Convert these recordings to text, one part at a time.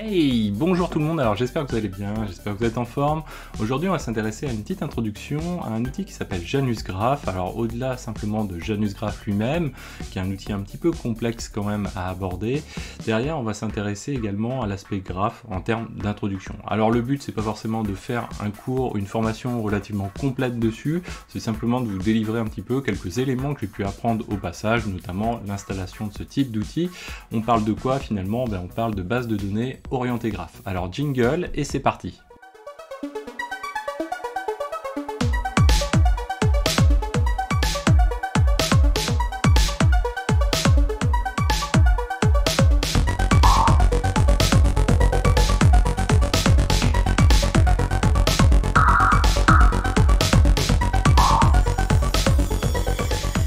Hey, bonjour tout le monde, alors j'espère que vous allez bien, j'espère que vous êtes en forme. Aujourd'hui on va s'intéresser à une petite introduction à un outil qui s'appelle Janus Graph. Alors au-delà simplement de Janus Graph lui-même, qui est un outil un petit peu complexe quand même à aborder, derrière on va s'intéresser également à l'aspect graph en termes d'introduction. Alors le but c'est pas forcément de faire un cours ou une formation relativement complète dessus, c'est simplement de vous délivrer un petit peu quelques éléments que j'ai pu apprendre au passage, notamment l'installation de ce type d'outil. On parle de quoi finalement? On parle de base de données orienté graph. Alors jingle et c'est parti.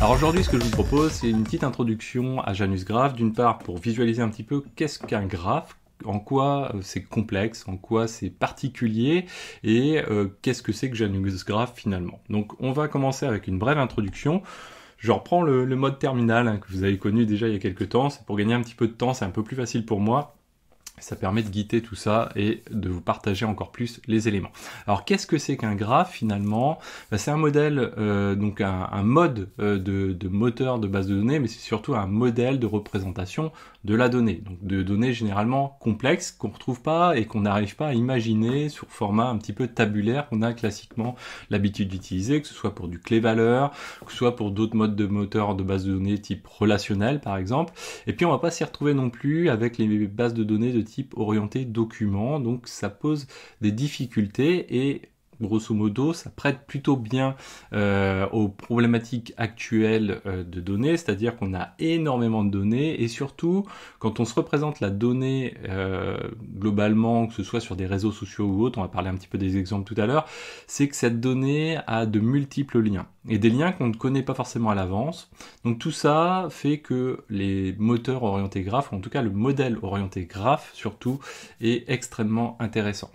Alors aujourd'hui, ce que je vous propose, c'est une petite introduction à Janus Graph, d'une part pour visualiser un petit peu qu'est-ce qu'un graphe, en quoi c'est complexe, en quoi c'est particulier, et qu'est-ce que c'est que Janus Graph finalement. Donc on va commencer avec une brève introduction. Je reprends le mode terminal que vous avez connu déjà il y a quelques temps, c'est pour gagner un petit peu de temps, c'est un peu plus facile pour moi. Ça permet de guider tout ça et de vous partager encore plus les éléments. Alors qu'est-ce que c'est qu'un graphe finalement? C'est un modèle, donc un mode de moteur de base de données, mais c'est surtout un modèle de représentation de la donnée. Donc de données généralement complexes qu'on ne retrouve pas et qu'on n'arrive pas à imaginer sur format un petit peu tabulaire qu'on a classiquement l'habitude d'utiliser, que ce soit pour du clé-valeur, que ce soit pour d'autres modes de moteur de base de données type relationnel par exemple. Et puis on va pas s'y retrouver non plus avec les bases de données de type orienté document, donc ça pose des difficultés et grosso modo, ça prête plutôt bien aux problématiques actuelles de données, c'est-à-dire qu'on a énormément de données et surtout, quand on se représente la donnée globalement, que ce soit sur des réseaux sociaux ou autres, on va parler un petit peu des exemples tout à l'heure, c'est que cette donnée a de multiples liens et des liens qu'on ne connaît pas forcément à l'avance. Donc tout ça fait que les moteurs orientés graph, ou en tout cas le modèle orienté graph surtout, est extrêmement intéressant.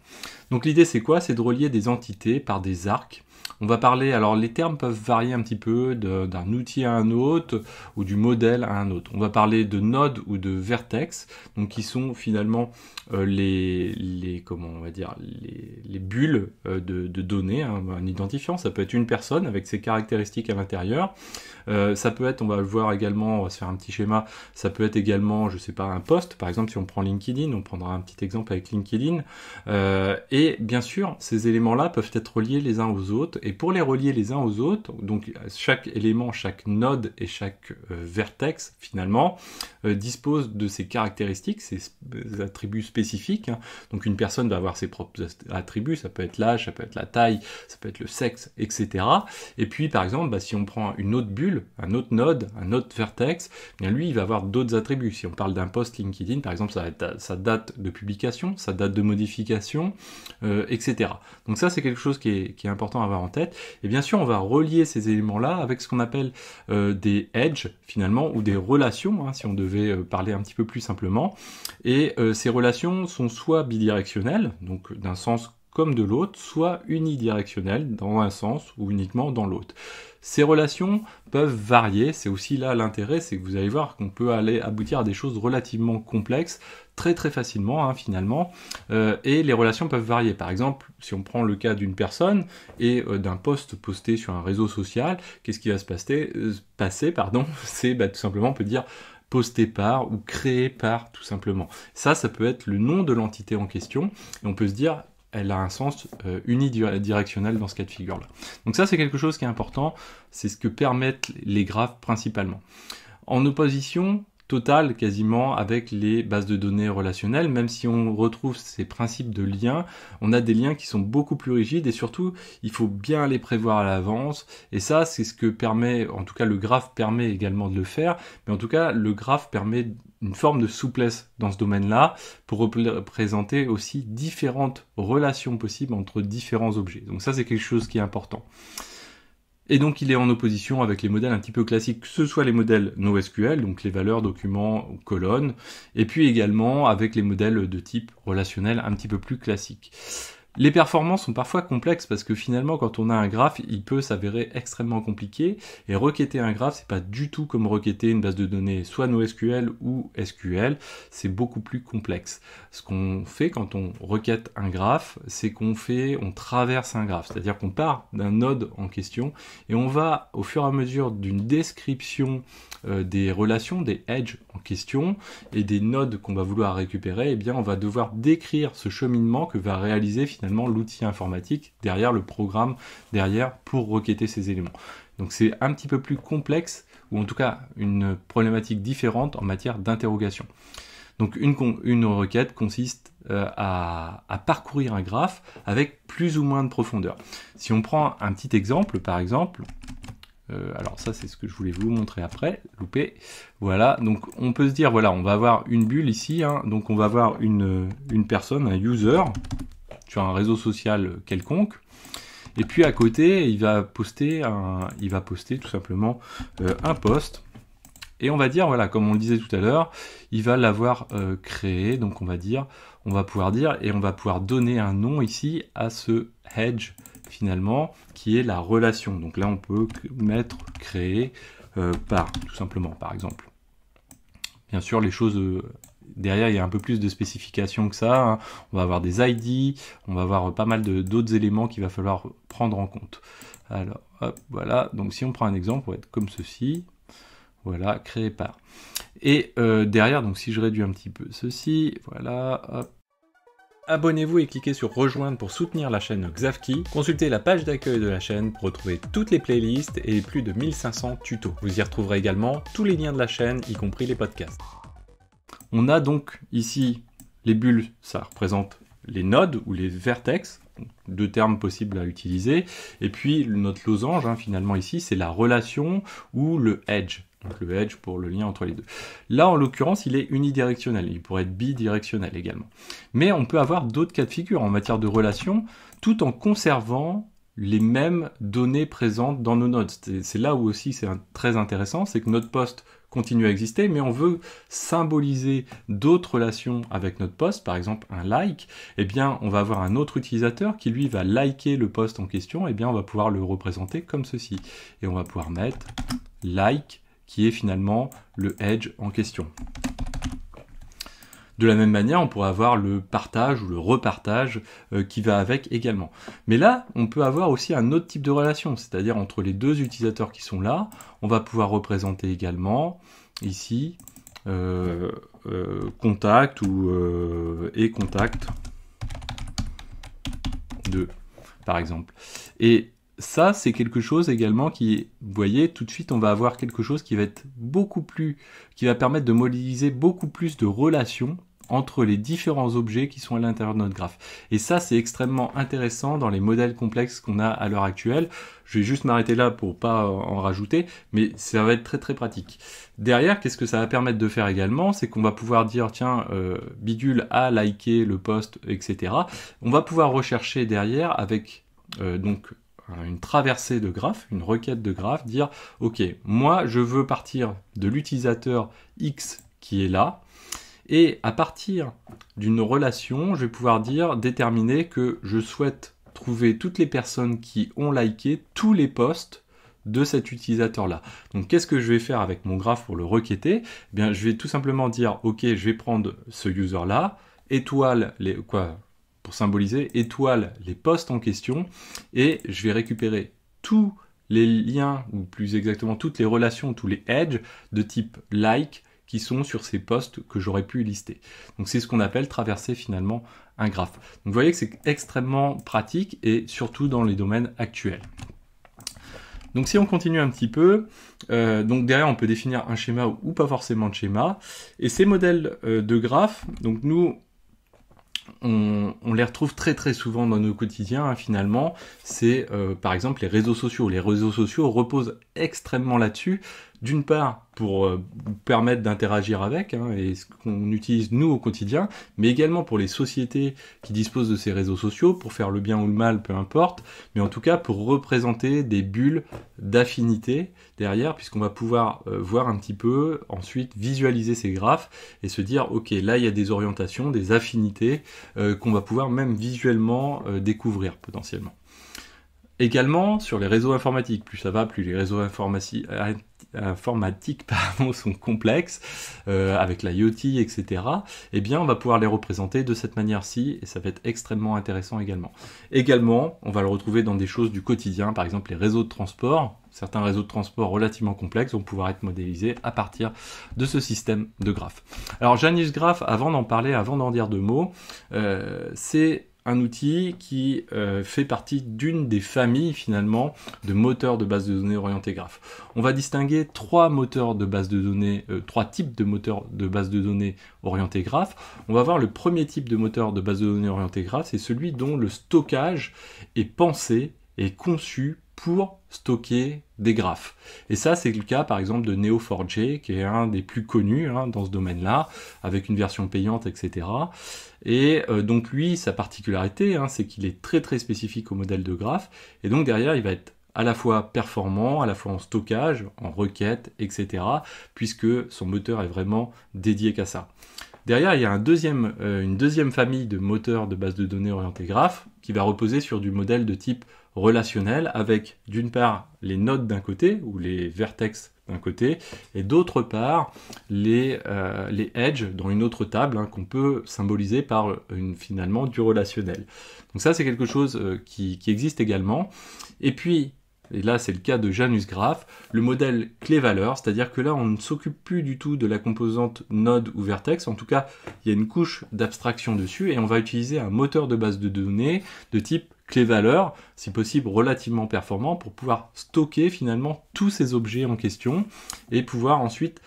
Donc l'idée c'est quoi? C'est de relier des entités par des arcs. On va parler, alors les termes peuvent varier un petit peu d'un outil à un autre ou du modèle à un autre. On va parler de nodes ou de vertex, donc qui sont finalement comment on va dire, les bulles de données, hein, un identifiant. Ça peut être une personne avec ses caractéristiques à l'intérieur. Ça peut être, on va le voir également, on va se faire un petit schéma, ça peut être également, je sais pas, un post, par exemple si on prend LinkedIn, on prendra un petit exemple avec LinkedIn, et bien sûr, ces éléments-là peuvent être reliés les uns aux autres, et pour les relier les uns aux autres, donc chaque élément, chaque node et chaque vertex, finalement, dispose de ses caractéristiques, ses attributs spécifiques, hein. Donc une personne va avoir ses propres attributs, ça peut être l'âge, ça peut être la taille, ça peut être le sexe, etc. Et puis par exemple, si on prend une autre bulle, un autre node, un autre vertex, bien lui il va avoir d'autres attributs. Si on parle d'un post LinkedIn, par exemple, ça va être sa date de publication, sa date de modification, etc. Donc ça c'est quelque chose qui est important à avoir en tête. Et bien sûr on va relier ces éléments-là avec ce qu'on appelle des edges finalement, ou des relations, hein, si on devait parler un petit peu plus simplement. Et ces relations sont soit bidirectionnelles, donc d'un sens comme de l'autre, soit unidirectionnelles dans un sens ou uniquement dans l'autre. Ces relations peuvent varier, c'est aussi là l'intérêt, c'est que vous allez voir qu'on peut aller aboutir à des choses relativement complexes très très facilement, hein, finalement, et les relations peuvent varier. Par exemple, si on prend le cas d'une personne et d'un post posté sur un réseau social, qu'est-ce qui va se passer, c'est tout simplement on peut dire posté par ou créé par, tout simplement. Ça peut être le nom de l'entité en question, et on peut se dire elle a un sens unidirectionnel dans ce cas de figure-là. Donc ça, c'est quelque chose qui est important, c'est ce que permettent les graphes principalement. En opposition totale quasiment avec les bases de données relationnelles, même si on retrouve ces principes de liens, on a des liens qui sont beaucoup plus rigides et surtout, il faut bien les prévoir à l'avance. Et ça, c'est ce que permet, en tout cas le graphe permet également de le faire, mais en tout cas le graphe permet une forme de souplesse dans ce domaine-là pour représenter aussi différentes relations possibles entre différents objets. Donc ça, c'est quelque chose qui est important. Et donc il est en opposition avec les modèles un petit peu classiques, que ce soit les modèles NoSQL, donc les valeurs, documents, colonnes, et puis également avec les modèles de type relationnel un petit peu plus classiques. Les performances sont parfois complexes parce que finalement, quand on a un graphe, il peut s'avérer extrêmement compliqué. Et requêter un graphe, c'est pas du tout comme requêter une base de données, soit NoSQL ou SQL. C'est beaucoup plus complexe. Ce qu'on fait quand on requête un graphe, c'est on traverse un graphe. C'est-à-dire qu'on part d'un node en question et on va, au fur et à mesure d'une description des relations, des edges en question et des nodes qu'on va vouloir récupérer, eh bien on va devoir décrire ce cheminement que va réaliser finalement l'outil informatique derrière le programme derrière pour requêter ces éléments. Donc c'est un petit peu plus complexe ou en tout cas une problématique différente en matière d'interrogation. Donc une requête consiste à parcourir un graphe avec plus ou moins de profondeur. Si on prend un petit exemple, par exemple, alors ça c'est ce que je voulais vous montrer après, loupé. Voilà, donc on peut se dire, voilà, on va avoir une bulle ici, hein, donc on va avoir une personne, un user, sur un réseau social quelconque, et puis à côté, il va poster tout simplement un post, et on va dire, voilà, comme on le disait tout à l'heure, il va l'avoir créé, donc on va pouvoir dire, et on va pouvoir donner un nom ici à ce hedge, finalement, qui est la relation. Donc là, on peut mettre créer par, tout simplement, par exemple. Bien sûr, les choses derrière, il y a un peu plus de spécifications que ça. Hein. On va avoir des ID, on va avoir pas mal d'autres éléments qu'il va falloir prendre en compte. Alors, hop, voilà. Donc si on prend un exemple, on va être comme ceci. Voilà, créé par. Et derrière, donc si je réduis un petit peu ceci, voilà, hop. Abonnez-vous et cliquez sur rejoindre pour soutenir la chaîne Xavki. Consultez la page d'accueil de la chaîne pour retrouver toutes les playlists et plus de 1500 tutos. Vous y retrouverez également tous les liens de la chaîne, y compris les podcasts. On a donc ici les bulles, ça représente les nodes ou les vertex, deux termes possibles à utiliser. Et puis notre losange, hein, finalement ici, c'est la relation ou le edge. Donc le edge pour le lien entre les deux. Là, en l'occurrence, il est unidirectionnel. Il pourrait être bidirectionnel également. Mais on peut avoir d'autres cas de figure en matière de relation, tout en conservant les mêmes données présentes dans nos nodes. C'est là où aussi c'est très intéressant, c'est que notre poste continue à exister, mais on veut symboliser d'autres relations avec notre poste, par exemple un like, eh bien on va avoir un autre utilisateur qui lui va liker le poste en question, eh bien on va pouvoir le représenter comme ceci. Et on va pouvoir mettre like, qui est finalement le edge en question. De la même manière, on pourrait avoir le partage ou le repartage qui va avec également. Mais là, on peut avoir aussi un autre type de relation, c'est-à-dire entre les deux utilisateurs qui sont là, on va pouvoir représenter également ici contact ou et contact 2, par exemple. Et ça, c'est quelque chose également qui, vous voyez, tout de suite, on va avoir quelque chose qui va être beaucoup plus, qui va permettre de modéliser beaucoup plus de relations entre les différents objets qui sont à l'intérieur de notre graphe. Et ça, c'est extrêmement intéressant dans les modèles complexes qu'on a à l'heure actuelle. Je vais juste m'arrêter là pour pas en rajouter, mais ça va être très très pratique. Derrière, qu'est-ce que ça va permettre de faire également? C'est qu'on va pouvoir dire, tiens, bidule a liké le post, etc. On va pouvoir rechercher derrière avec donc une traversée de graphe, une requête de graphe, dire, ok, moi je veux partir de l'utilisateur X qui est là, et à partir d'une relation, je vais pouvoir déterminer que je souhaite trouver toutes les personnes qui ont liké tous les posts de cet utilisateur-là. Donc qu'est-ce que je vais faire avec mon graphe pour le requêter? Eh bien, je vais tout simplement dire, ok, je vais prendre ce user-là, étoile pour symboliser, étoile les posts en question, et je vais récupérer tous les liens, ou plus exactement toutes les relations, tous les edges de type like, qui sont sur ces posts que j'aurais pu lister. Donc c'est ce qu'on appelle traverser finalement un graphe. Donc vous voyez que c'est extrêmement pratique et surtout dans les domaines actuels. Donc si on continue un petit peu, donc derrière on peut définir un schéma ou pas forcément de schéma. Et ces modèles de graphes, donc nous on les retrouve très très souvent dans nos quotidiens, hein, finalement. C'est par exemple les réseaux sociaux. Les réseaux sociaux reposent extrêmement là-dessus. d'une part pour vous permettre d'interagir avec, hein, et ce qu'on utilise nous au quotidien, mais également pour les sociétés qui disposent de ces réseaux sociaux, pour faire le bien ou le mal, peu importe, mais en tout cas pour représenter des bulles d'affinité derrière, puisqu'on va pouvoir voir un petit peu, ensuite visualiser ces graphes et se dire, ok, là il y a des orientations, des affinités qu'on va pouvoir même visuellement découvrir potentiellement. Également sur les réseaux informatiques, plus ça va, plus les réseaux informatiques sont complexes, avec l'IoT, etc. Eh bien, on va pouvoir les représenter de cette manière-ci, et ça va être extrêmement intéressant également. Également, on va le retrouver dans des choses du quotidien, par exemple les réseaux de transport. Certains réseaux de transport relativement complexes vont pouvoir être modélisés à partir de ce système de graphes. Alors, Janus Graph, avant d'en parler, avant d'en dire deux mots, c'est un outil qui fait partie d'une des familles finalement de moteurs de base de données orientés graphes. On va distinguer trois moteurs de base de données, trois types de moteurs de base de données orientés graphes. On va voir le premier type de moteur de base de données orientés graphes, c'est celui dont le stockage est pensé et conçu pour stocker des graphes. Et ça, c'est le cas par exemple de Neo4j, qui est un des plus connus dans ce domaine-là, avec une version payante, etc. Et donc lui, sa particularité, c'est qu'il est très très spécifique au modèle de graphe, et donc derrière, il va être à la fois performant, à la fois en stockage, en requête, etc., puisque son moteur est vraiment dédié qu'à ça. Derrière, il y a une deuxième famille de moteurs de base de données orientés graphes, qui va reposer sur du modèle de type relationnel, avec d'une part les nodes d'un côté, ou les vertex d'un côté, et d'autre part les edges dans une autre table, qu'on peut symboliser par finalement du relationnel. Donc ça, c'est quelque chose qui existe également. Et puis, et là c'est le cas de Janus Graph, le modèle clé-valeur, c'est-à-dire que là on ne s'occupe plus du tout de la composante node ou vertex, en tout cas il y a une couche d'abstraction dessus, et on va utiliser un moteur de base de données de type clé-valeur, si possible relativement performant, pour pouvoir stocker finalement tous ces objets en question, et pouvoir ensuite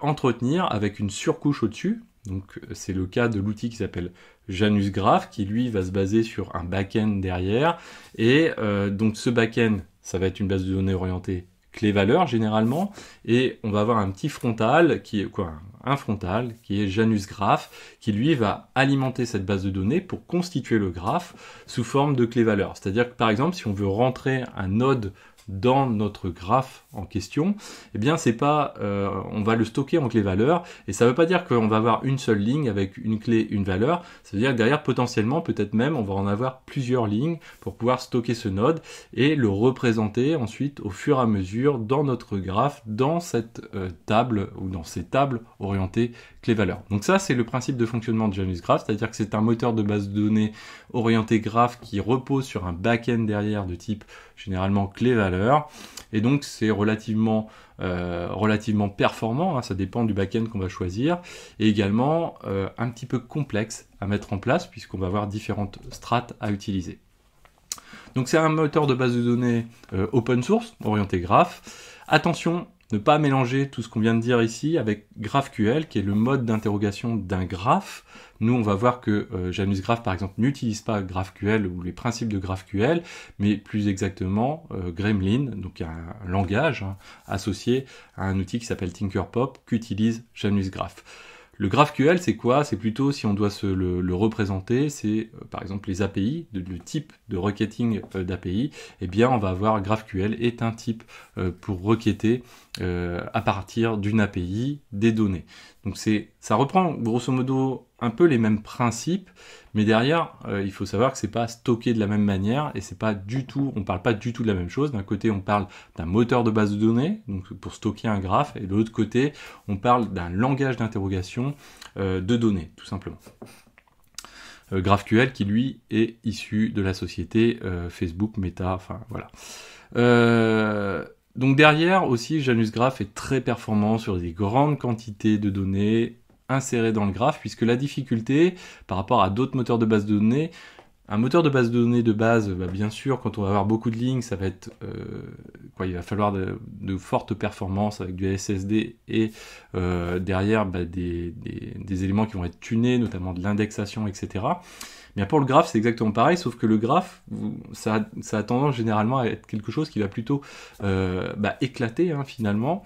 entretenir avec une surcouche au-dessus. Donc c'est le cas de l'outil qui s'appelle Janus Graph, qui lui va se baser sur un back-end derrière, et donc ce back-end, ça va être une base de données orientée clé-valeur généralement, et on va avoir un petit frontal, un frontal qui est Janus Graph, qui lui va alimenter cette base de données pour constituer le graphe sous forme de clé-valeur. C'est-à-dire que par exemple, si on veut rentrer un node dans notre graphe en question, eh bien c'est pas, on va le stocker en clé valeur, et ça veut pas dire qu'on va avoir une seule ligne avec une clé, une valeur. Ça veut dire que derrière potentiellement, peut-être même, on va en avoir plusieurs lignes pour pouvoir stocker ce node et le représenter ensuite au fur et à mesure dans notre graphe, dans cette table ou dans ces tables orientées clé valeur. Donc ça, c'est le principe de fonctionnement de Janus Graph, c'est-à-dire que c'est un moteur de base de données orienté graphe qui repose sur un back-end derrière de type généralement clé valeur, et donc c'est relativement performant, ça dépend du back-end qu'on va choisir, et également un petit peu complexe à mettre en place puisqu'on va avoir différentes strates à utiliser. Donc c'est un moteur de base de données open source orienté graphe. Attention, ne pas mélanger tout ce qu'on vient de dire ici avec GraphQL, qui est le mode d'interrogation d'un graphe. Nous, on va voir que Janus Graph, par exemple, n'utilise pas GraphQL ou les principes de GraphQL, mais plus exactement Gremlin, donc un langage associé à un outil qui s'appelle Tinkerpop, qu'utilise Janus Graph. Le GraphQL, c'est quoi? C'est plutôt, si on doit le représenter, c'est par exemple les API, le type de requêting d'API. Eh bien, on va avoir GraphQL est un type pour requêter à partir d'une API des données. Donc ça reprend grosso modo un peu les mêmes principes, mais derrière, il faut savoir que c'est pas stocké de la même manière, et c'est pas du tout, on parle pas du tout de la même chose. D'un côté, on parle d'un moteur de base de données, donc pour stocker un graphe, et de l'autre côté, on parle d'un langage d'interrogation de données, tout simplement. GraphQL qui lui est issu de la société Facebook, Meta, enfin voilà. Donc derrière aussi, Janus Graph est très performant sur des grandes quantités de données insérées dans le graphe, puisque la difficulté par rapport à d'autres moteurs de base de données, Un moteur de base de données de base, bien sûr, quand on va avoir beaucoup de lignes, ça va être il va falloir de fortes performances avec du SSD et derrière des éléments qui vont être tunés, notamment de l'indexation, etc. Bien pour le graphe, c'est exactement pareil, sauf que le graphe, ça a tendance généralement à être quelque chose qui va plutôt éclater finalement,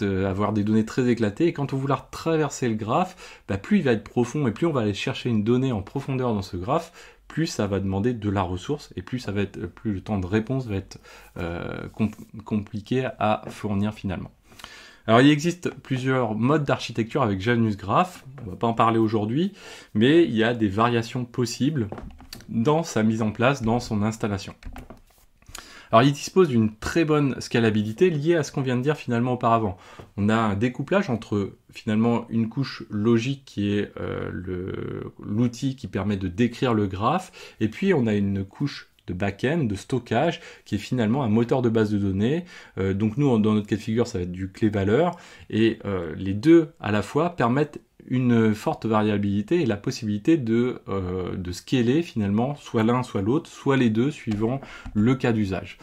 avoir des données très éclatées. Et quand on va vouloir traverser le graphe, plus il va être profond et plus on va aller chercher une donnée en profondeur dans ce graphe, plus ça va demander de la ressource et plus le temps de réponse va être compliqué à fournir finalement. Alors il existe plusieurs modes d'architecture avec Janus Graph, on ne va pas en parler aujourd'hui, mais il y a des variations possibles dans sa mise en place, dans son installation. Alors il dispose d'une très bonne scalabilité liée à ce qu'on vient de dire finalement auparavant. On a un découplage entre finalement une couche logique qui est l'outil qui permet de décrire le graphe, et puis on a une couche de back-end, de stockage, qui est finalement un moteur de base de données. Donc nous, dans notre cas de figure, ça va être du clé-valeur, et les deux à la fois permettent une forte variabilité et la possibilité de scaler finalement soit l'un soit l'autre, soit les deux suivant le cas d'usage.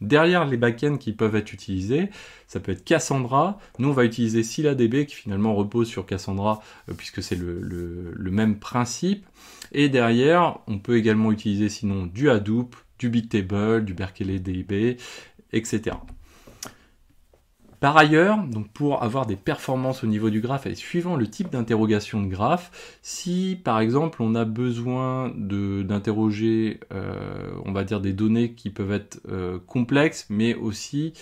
Derrière les backends qui peuvent être utilisés, ça peut être Cassandra. Nous, on va utiliser ScyllaDB qui finalement repose sur Cassandra puisque c'est le même principe. Et derrière, on peut également utiliser sinon du Hadoop, du Bigtable, du Berkeley DB, etc. Par ailleurs, donc pour avoir des performances au niveau du graphe et suivant le type d'interrogation de graphe, si par exemple on a besoin d'interroger, on va dire des données qui peuvent être complexes, mais aussi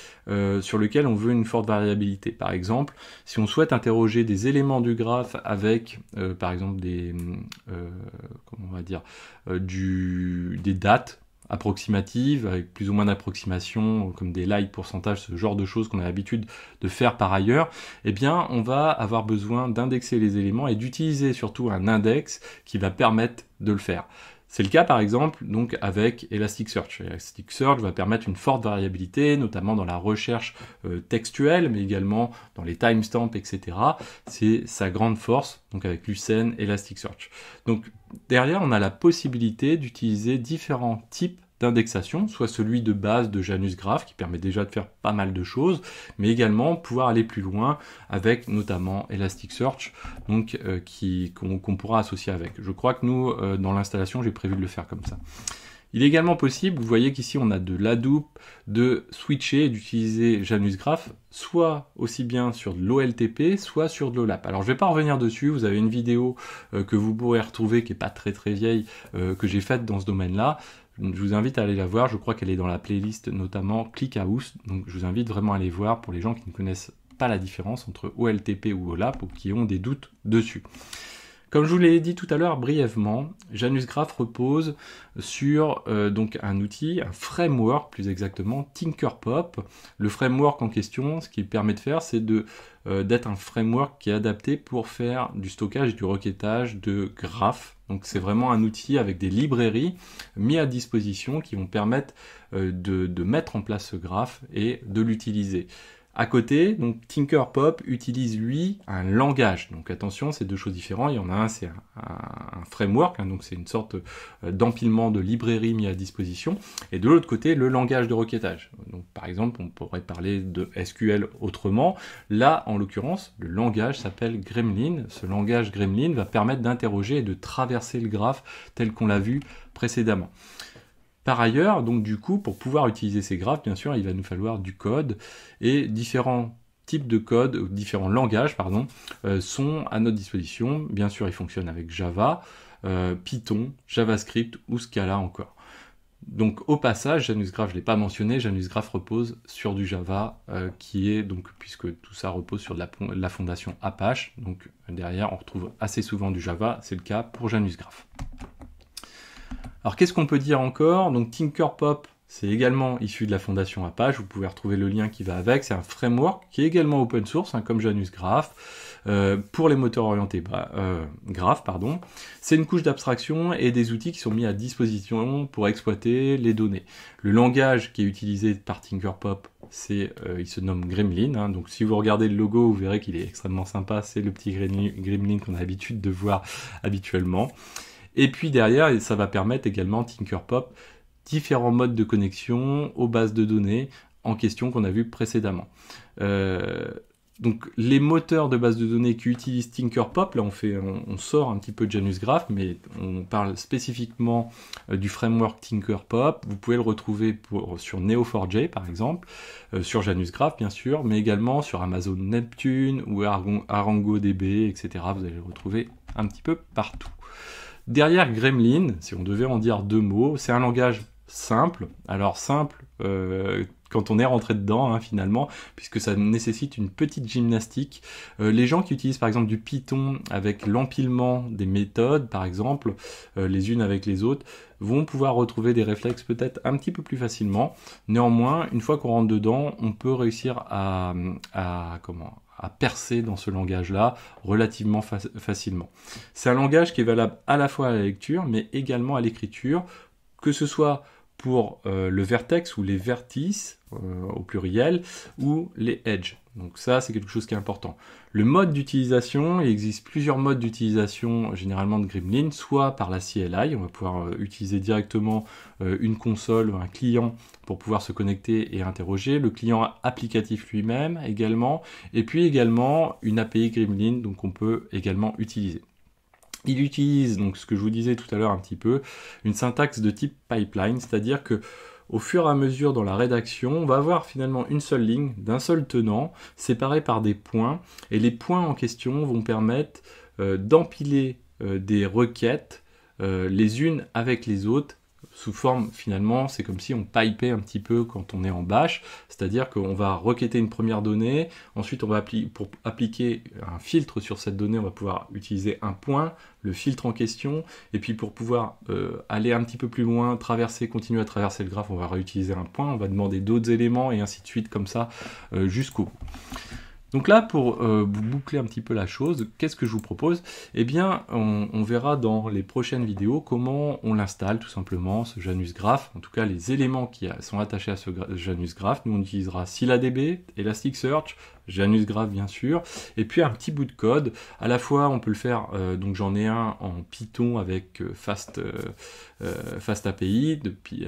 sur lesquelles on veut une forte variabilité. Par exemple, si on souhaite interroger des éléments du graphe avec, par exemple, comment on va dire, des dates approximatives, avec plus ou moins d'approximations, comme des light pourcentages, ce genre de choses qu'on a l'habitude de faire par ailleurs, eh bien, on va avoir besoin d'indexer les éléments et d'utiliser surtout un index qui va permettre de le faire. C'est le cas par exemple donc avec Elasticsearch. Elasticsearch va permettre une forte variabilité, notamment dans la recherche textuelle, mais également dans les timestamps, etc. C'est sa grande force, donc avec Lucene, Elasticsearch. Donc derrière, on a la possibilité d'utiliser différents types d'indexation, soit celui de base de Janus Graph qui permet déjà de faire pas mal de choses, mais également pouvoir aller plus loin avec notamment Elasticsearch, donc qu'on pourra associer avec. Je crois que nous, dans l'installation, j'ai prévu de le faire comme ça. Il est également possible, vous voyez qu'ici on a de l'Hadoop, de switcher et d'utiliser Janus Graph, soit aussi bien sur de l'OLTP, soit sur de l'OLAP. Alors je ne vais pas revenir dessus, vous avez une vidéo que vous pourrez retrouver, qui n'est pas très vieille, que j'ai faite dans ce domaine-là. Je vous invite à aller la voir, je crois qu'elle est dans la playlist notamment ClickHouse, donc je vous invite vraiment à aller voir pour les gens qui ne connaissent pas la différence entre OLTP ou OLAP ou qui ont des doutes dessus. Comme je vous l'ai dit tout à l'heure brièvement, Janus Graph repose sur donc un outil, un framework plus exactement, Tinkerpop. Le framework en question, ce qu'il permet de faire, c'est d'être un framework qui est adapté pour faire du stockage et du requêtage de graphes. Donc c'est vraiment un outil avec des librairies mis à disposition qui vont permettre de mettre en place ce graphe et de l'utiliser. À côté, donc Tinkerpop utilise lui un langage. Donc attention, c'est deux choses différentes. Il y en a un, c'est un framework, donc c'est une sorte d'empilement de librairies mis à disposition. Et de l'autre côté, le langage de requêtage. Donc par exemple, on pourrait parler de SQL autrement. Là, en l'occurrence, le langage s'appelle Gremlin. Ce langage Gremlin va permettre d'interroger et de traverser le graphe tel qu'on l'a vu précédemment. Par ailleurs, donc du coup, pour pouvoir utiliser ces graphes, bien sûr, il va nous falloir du code, et différents types de code, ou différents langages, pardon, sont à notre disposition. Bien sûr, ils fonctionnent avec Java, Python, JavaScript ou Scala encore. Donc au passage, Janus Graph, je ne l'ai pas mentionné, Janus Graph repose sur du Java, qui est, donc, puisque tout ça repose sur de la fondation Apache, donc derrière on retrouve assez souvent du Java, c'est le cas pour Janus Graph. Alors qu'est-ce qu'on peut dire encore? Donc Tinkerpop, c'est également issu de la fondation Apache, vous pouvez retrouver le lien qui va avec, c'est un framework qui est également open source, comme Janus Graph, pour les moteurs orientés graph, pardon. C'est une couche d'abstraction et des outils qui sont mis à disposition pour exploiter les données. Le langage qui est utilisé par Tinkerpop, il se nomme Gremlin, donc si vous regardez le logo, vous verrez qu'il est extrêmement sympa, c'est le petit Gremlin qu'on a l'habitude de voir habituellement. Et puis derrière, ça va permettre également Tinkerpop différents modes de connexion aux bases de données en question qu'on a vu précédemment. Donc les moteurs de base de données qui utilisent Tinkerpop, là on sort un petit peu de Janus Graph, mais on parle spécifiquement du framework Tinkerpop. Vous pouvez le retrouver sur Neo4j par exemple, sur Janus Graph bien sûr, mais également sur Amazon Neptune ou ArangoDB, etc. Vous allez le retrouver un petit peu partout. Derrière Gremlin, si on devait en dire deux mots, c'est un langage simple. Alors simple, quand on est rentré dedans, hein, finalement, puisque ça nécessite une petite gymnastique. Les gens qui utilisent par exemple du Python avec l'empilement des méthodes, par exemple, les unes avec les autres, vont pouvoir retrouver des réflexes peut-être un petit peu plus facilement. Néanmoins, une fois qu'on rentre dedans, on peut réussir à percer dans ce langage-là relativement facilement. C'est un langage qui est valable à la fois à la lecture, mais également à l'écriture, que ce soit pour le vertex ou les vertices au pluriel, ou les edges. Donc ça, c'est quelque chose qui est important. Le mode d'utilisation, il existe plusieurs modes d'utilisation généralement de Gremlin, soit par la CLI, on va pouvoir utiliser directement une console ou un client pour pouvoir se connecter et interroger, le client applicatif lui-même également, et puis également une API Gremlin, donc on peut également utiliser. Il utilise, donc ce que je vous disais tout à l'heure un petit peu, une syntaxe de type pipeline, c'est-à-dire que au fur et à mesure dans la rédaction, on va avoir finalement une seule ligne d'un seul tenant, séparée par des points, et les points en question vont permettre d'empiler des requêtes les unes avec les autres, sous forme, finalement, c'est comme si on pipait un petit peu quand on est en bash, c'est-à-dire qu'on va requêter une première donnée, ensuite on va pour appliquer un filtre sur cette donnée, on va pouvoir utiliser un point, le filtre en question, et puis pour pouvoir aller un petit peu plus loin, continuer à traverser le graphe, on va réutiliser un point, on va demander d'autres éléments, et ainsi de suite, comme ça, jusqu'au bout. Donc là, pour vous boucler un petit peu la chose, qu'est-ce que je vous propose? Eh bien, on verra dans les prochaines vidéos comment on l'installe tout simplement, ce Janus Graph, en tout cas les éléments qui sont attachés à ce Janus Graph. Nous, on utilisera ScyllaDB, Elasticsearch, Janus Graph bien sûr, et puis un petit bout de code. À la fois, on peut le faire, donc j'en ai un en Python avec FastAPI,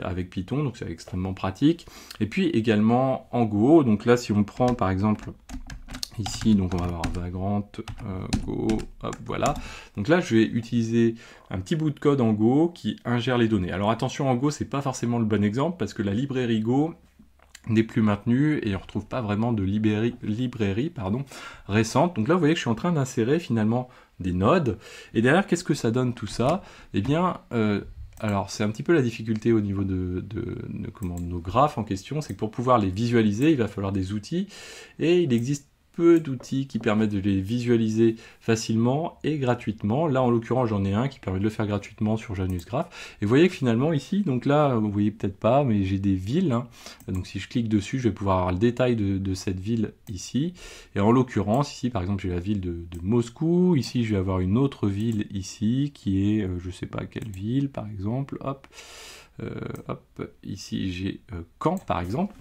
avec Python, donc c'est extrêmement pratique. Et puis également en Go, donc là, si on prend par exemple ici, donc on va avoir Vagrant, Go, hop, voilà. Donc là, je vais utiliser un petit bout de code en Go qui ingère les données. Alors attention, en Go, c'est pas forcément le bon exemple parce que la librairie Go n'est plus maintenue et on ne retrouve pas vraiment de librairie récente. Donc là, vous voyez que je suis en train d'insérer finalement des nodes. Et derrière, qu'est-ce que ça donne tout ça? Eh bien, alors c'est un petit peu la difficulté au niveau de nos graphes en question, c'est que pour pouvoir les visualiser, il va falloir des outils et il existe peu d'outils qui permettent de les visualiser facilement et gratuitement. Là, en l'occurrence, j'en ai un qui permet de le faire gratuitement sur Janus Graph. Et vous voyez que finalement, ici, donc là, vous voyez peut-être pas, mais j'ai des villes. Hein. Donc si je clique dessus, je vais pouvoir avoir le détail de cette ville ici. Et en l'occurrence, ici, par exemple, j'ai la ville de Moscou. Ici, je vais avoir une autre ville ici, qui est, je sais pas quelle ville, par exemple. Hop. Ici j'ai Caen par exemple,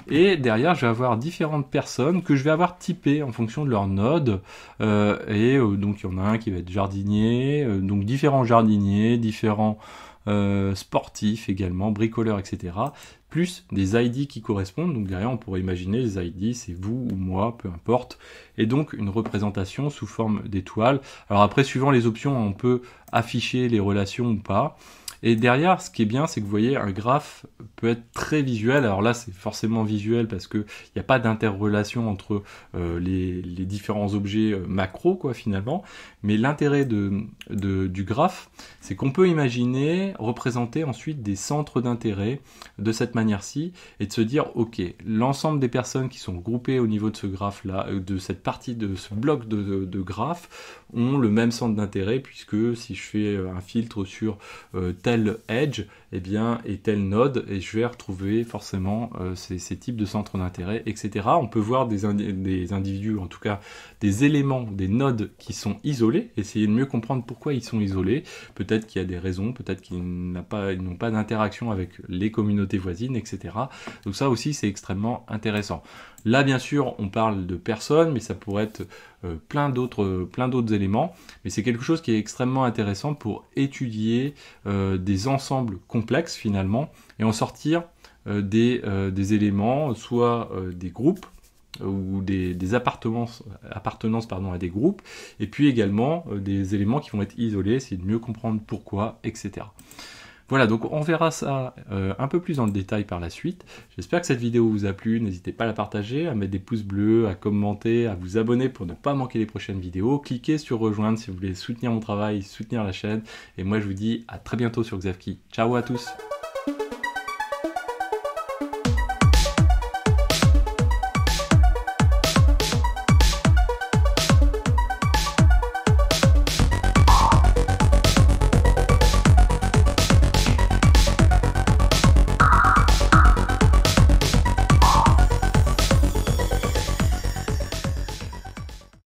et derrière je vais avoir différentes personnes que je vais avoir typées en fonction de leur node, donc il y en a un qui va être jardinier, donc différents jardiniers, différents sportifs également, bricoleurs, etc. Plus des ID qui correspondent, donc derrière on pourrait imaginer les ID, c'est vous ou moi, peu importe, et donc une représentation sous forme d'étoile. Alors après, suivant les options, on peut afficher les relations ou pas. Et derrière, ce qui est bien, c'est que vous voyez, un graphe peut être très visuel. Alors là, c'est forcément visuel parce qu'il n'y a pas d'interrelation entre les différents objets macro, quoi, finalement. Mais l'intérêt du graphe, c'est qu'on peut imaginer représenter ensuite des centres d'intérêt de cette manière-ci et de se dire, ok, l'ensemble des personnes qui sont groupées au niveau de ce graphe-là, de cette partie de ce bloc de graphe, ont le même centre d'intérêt puisque si je fais un filtre sur tel tel edge eh bien, et tel node, et je vais retrouver forcément ces types de centres d'intérêt, etc. On peut voir des individus, en tout cas des éléments, des nodes qui sont isolés, essayer de mieux comprendre pourquoi ils sont isolés, peut-être qu'il y a des raisons, peut-être qu'ils n'ont pas d'interaction avec les communautés voisines, etc. Donc ça aussi c'est extrêmement intéressant. Là bien sûr on parle de personnes, mais ça pourrait être plein d'autres éléments, mais c'est quelque chose qui est extrêmement intéressant pour étudier des ensembles complexes finalement, et en sortir des éléments, soit des groupes, ou des appartenances à des groupes, et puis également des éléments qui vont être isolés, essayer de mieux comprendre pourquoi, etc. Voilà, donc on verra ça un peu plus dans le détail par la suite. J'espère que cette vidéo vous a plu, n'hésitez pas à la partager, à mettre des pouces bleus, à commenter, à vous abonner pour ne pas manquer les prochaines vidéos. Cliquez sur rejoindre si vous voulez soutenir mon travail, soutenir la chaîne, et moi je vous dis à très bientôt sur Xavki. Ciao à tous!